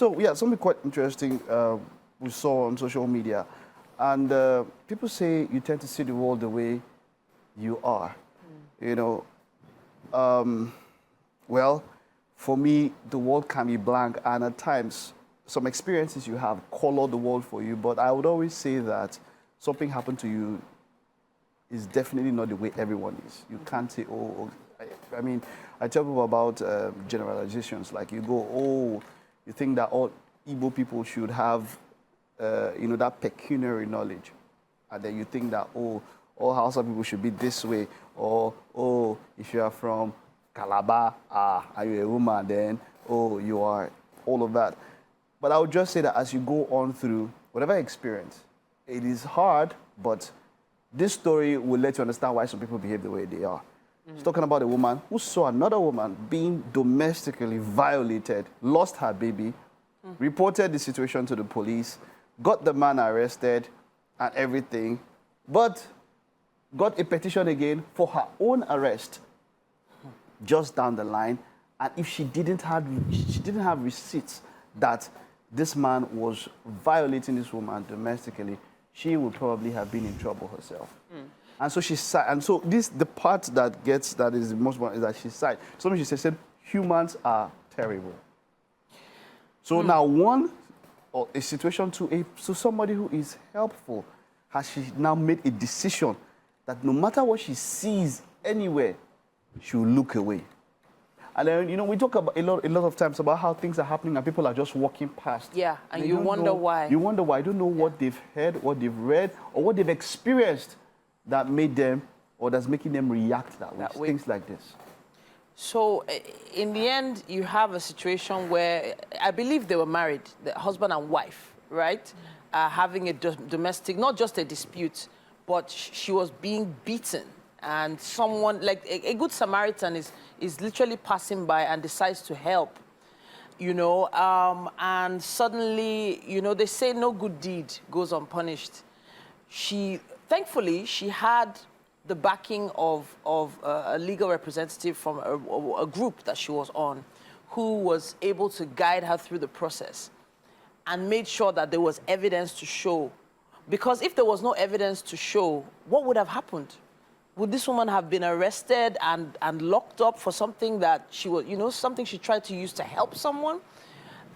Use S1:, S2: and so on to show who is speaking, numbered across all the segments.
S1: So, yeah, something quite interesting we saw on social media. And people say you tend to see the world the way you are. You know, well, for me, the world can be blank. And at times, some experiences you have color the world for you. But I would always say that something happened to you is definitely not the way everyone is. You can't say, oh, I mean, I tell people about generalizations. Like you go, oh, you think that all Igbo people should have, you know, that pecuniary knowledge. And then you think that, oh, all Hausa people should be this way. Or, oh, if you are from Calabar, are you a woman? Then, oh, you are all of that. But I would just say that as you go on through whatever experience, it is hard, but this story will let you understand why some people behave the way they are. It's talking about a woman who saw another woman being domestically violated, lost her baby, reported the situation to the police, got the man arrested and everything, but got a petition again for her own arrest just down the line. And if she didn't have receipts that this man was violating this woman domestically, she would probably have been in trouble herself. And so the part that is the most one is that she said, something she said, humans are terrible. So now a situation to somebody who is helpful, has she now made a decision that no matter what she sees anywhere, she will look away. And then, you know, we talk about a lot of times about how things are happening and people are just walking past.
S2: Yeah, and you wonder why.
S1: You wonder why. You don't know what they've heard, what they've read, or what they've experienced that made them, or that's making them react that way. Things like this. So,
S2: in the end, you have a situation where I believe they were married, the husband and wife, right? Having a domestic, not just a dispute, but she was being beaten. And someone, like a Good Samaritan is literally passing by and decides to help, you know, and suddenly, you know, they say no good deed goes unpunished. Thankfully, she had the backing of a legal representative from a group that she was on, who was able to guide her through the process and made sure that there was evidence to show. Because if there was no evidence to show, what would have happened? Would this woman have been arrested and locked up for something that she was, you know, something she tried to use to help someone?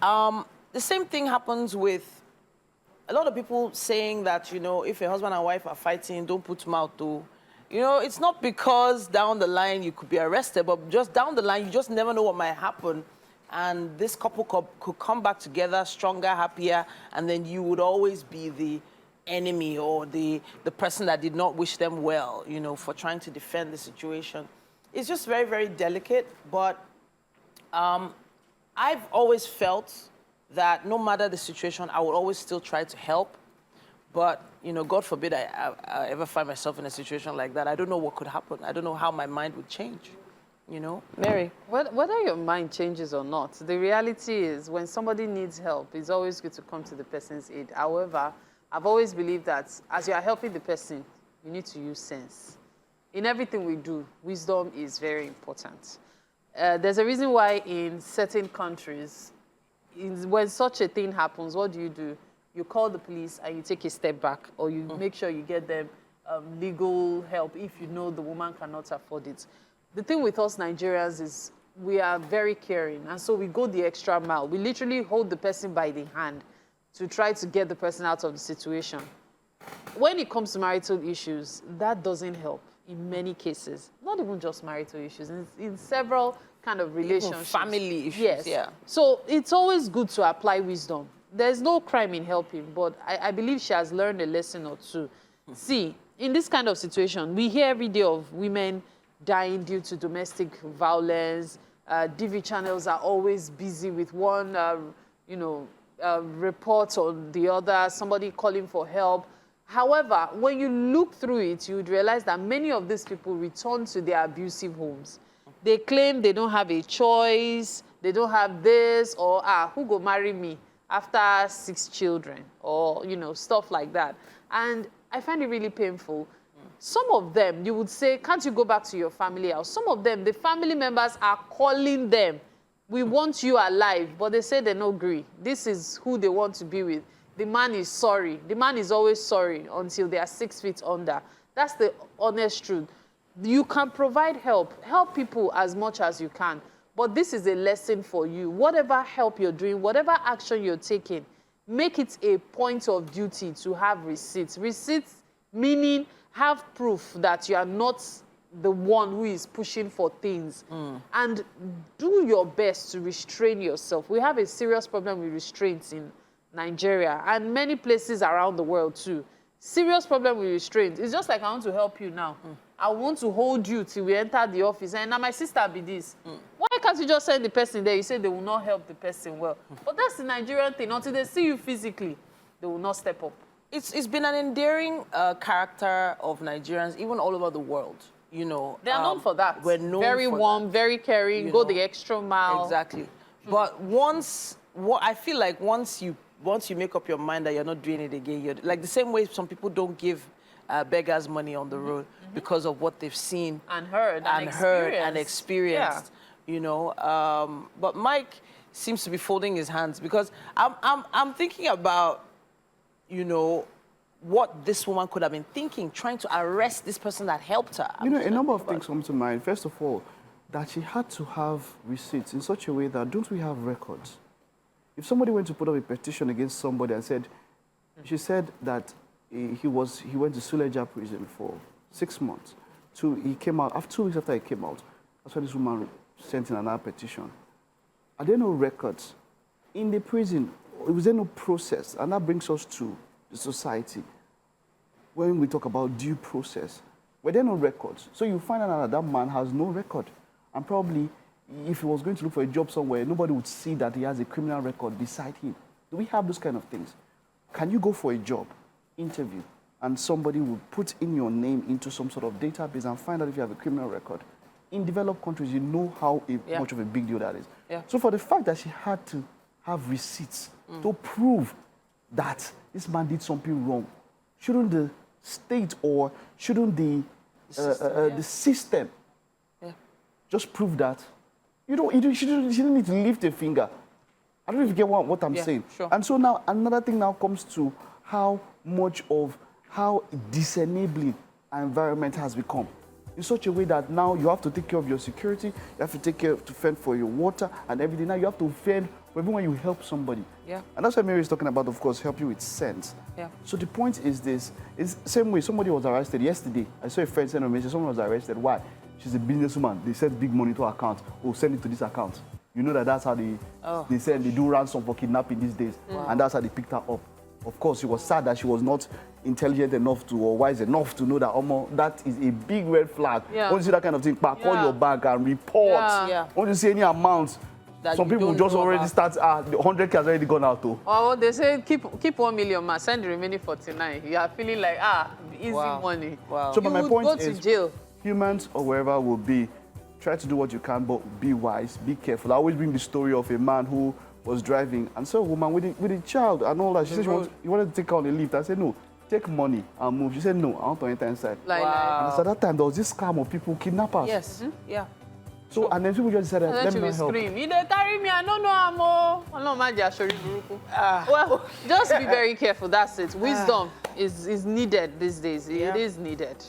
S2: The same thing happens with a lot of people saying that, you know, if a husband and wife are fighting, don't put mouth to. You know, it's not because down the line you could be arrested, but just down the line, you just never know what might happen. And this couple could come back together stronger, happier, and then you would always be the enemy or the person that did not wish them well, you know, for trying to defend the situation. It's just very, very delicate, but I've always felt that no matter the situation, I will always still try to help. But, you know, God forbid I ever find myself in a situation like that. I don't know what could happen. I don't know how my mind would change, you know? Mary?
S3: Whether your mind changes or not, the reality is when somebody needs help, it's always good to come to the person's aid. However, I've always believed that as you are helping the person, you need to use sense. In everything we do, wisdom is very important. There's a reason why in certain countries, when such a thing happens, what do? You call the police and you take a step back, or you make sure you get them legal help if you know the woman cannot afford it. The thing with us Nigerians is we are very caring, and so we go the extra mile. We literally hold the person by the hand to try to get the person out of the situation. When it comes to marital issues, that doesn't help in many cases. Not even just marital issues, in several kind of relationships.
S2: Even family issues,
S3: yes.
S2: Yeah.
S3: So it's always good to apply wisdom. There's no crime in helping, but I believe she has learned a lesson or two. See, in this kind of situation, we hear every day of women dying due to domestic violence. TV channels are always busy with one, report on the other, somebody calling for help. However, when you look through it, you would realize that many of these people return to their abusive homes. They claim they don't have a choice, they don't have this, or who go marry me after 6 children, or, you know, stuff like that. And I find it really painful. Some of them, you would say, can't you go back to your family house? Some of them, the family members are calling them We want you alive, but they say they no agree. This is who they want to be with. The man is sorry. The man is always sorry until they are 6 feet under. That's the honest truth. You can provide help. Help people as much as you can. But this is a lesson for you. Whatever help you're doing, whatever action you're taking, make it a point of duty to have receipts. Receipts meaning have proof that you are not the one who is pushing for things. And do your best to restrain yourself. We have a serious problem with restraints in Nigeria and many places around the world too. Serious problem with restraint. It's just like I want to help you now. I want to hold you till we enter the office. And now my sister be this. Why can't you just send the person there? You say they will not help the person well. But that's the Nigerian thing. Until they see you physically, they will not step up.
S2: It's been an endearing character of Nigerians, even all over the world. You know,
S3: They are known for that.
S2: We're known
S3: very
S2: for
S3: warm,
S2: that.
S3: very caring,
S2: You
S3: go
S2: know,
S3: the extra mile.
S2: Exactly. But I feel like once you make up your mind that you're not doing it again, you're like the same way some people don't give beggars money on the road because of what they've seen
S3: And heard
S2: and experienced. You know, but Mike seems to be folding his hands because I'm thinking about, you know, what this woman could have been thinking, trying to arrest this person that helped her.
S1: You know, a number of things come to mind. First of all, that she had to have receipts in such a way that don't we have records? If somebody went to put up a petition against somebody and said, she said that he went to Suleja prison for 6 months. He came out, after 2 weeks after he came out, that's when this woman sent in another petition. Are there no records? In the prison, was there no process? And that brings us to the society. When we talk about due process, were there no records? So you find out that man has no record. And probably, if he was going to look for a job somewhere, nobody would see that he has a criminal record beside him. Do we have those kind of things? Can you go for a job, interview, and somebody will put in your name into some sort of database and find out if you have a criminal record? In developed countries, you know how much of a big deal that is.
S2: Yeah.
S1: So for the fact that she had to have receipts to prove that this man did something wrong, shouldn't the state or shouldn't the system just prove that? You shouldn't need to lift a finger. I don't know if you get what I'm saying.
S2: Sure.
S1: And so now another thing now comes to how disenabling our environment has become. In such a way that now you have to take care of your security, you have to take care to fend for your water and everything. Now you have to fend for everyone you help somebody.
S2: Yeah.
S1: And that's what Mary is talking about, of course, help you with sense.
S2: Yeah.
S1: So the point is this, it's the same way somebody was arrested yesterday. I saw a friend send a message, someone was arrested. Why? She's a businesswoman. They send big money to her account. Oh, send it to this account. You know that's how they do ransom for kidnapping these days. Wow. And that's how they picked her up. Of course, she was sad that she was not intelligent enough to or wise enough to know that that is a big red flag.
S3: Yeah.
S1: When you see that kind of thing, call your bank and report.
S2: Yeah.
S1: When you see any amount, some people just already start, the 100K has already gone out too.
S3: Oh, they say keep 1 million, man, send the remaining 49. You are feeling like, easy money.
S2: Wow.
S1: So but my point
S3: go
S1: is,
S3: to jail.
S1: Humans or wherever will be, try to do what you can, but be wise, be careful. I always bring the story of a man who was driving and saw a woman with a child and all that. She said she wanted to take her on a lift. I said, no, take money and move. She said, no, I want to enter inside.
S2: Wow.
S1: And so at that time, there was this scam of people, kidnappers.
S2: Yes. Yeah.
S1: So, and then people just decided, let me not help.
S3: Scream. You don't carry me, I don't know, Amo. Well, just be very careful, that's it. Wisdom is needed these days. It is needed.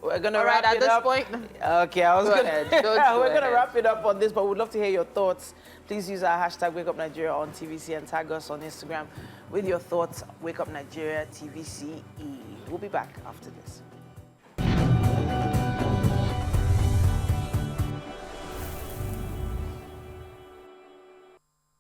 S2: We're going to wrap it up.
S3: At this point.
S2: Okay, I was going to. We're going to
S3: ahead.
S2: wrap it up on this, but we'd love to hear your thoughts. Please use our hashtag #WakeUpNigeria on TVC and tag us on Instagram with your thoughts. Wake Up Nigeria TVCE. We'll be back after this.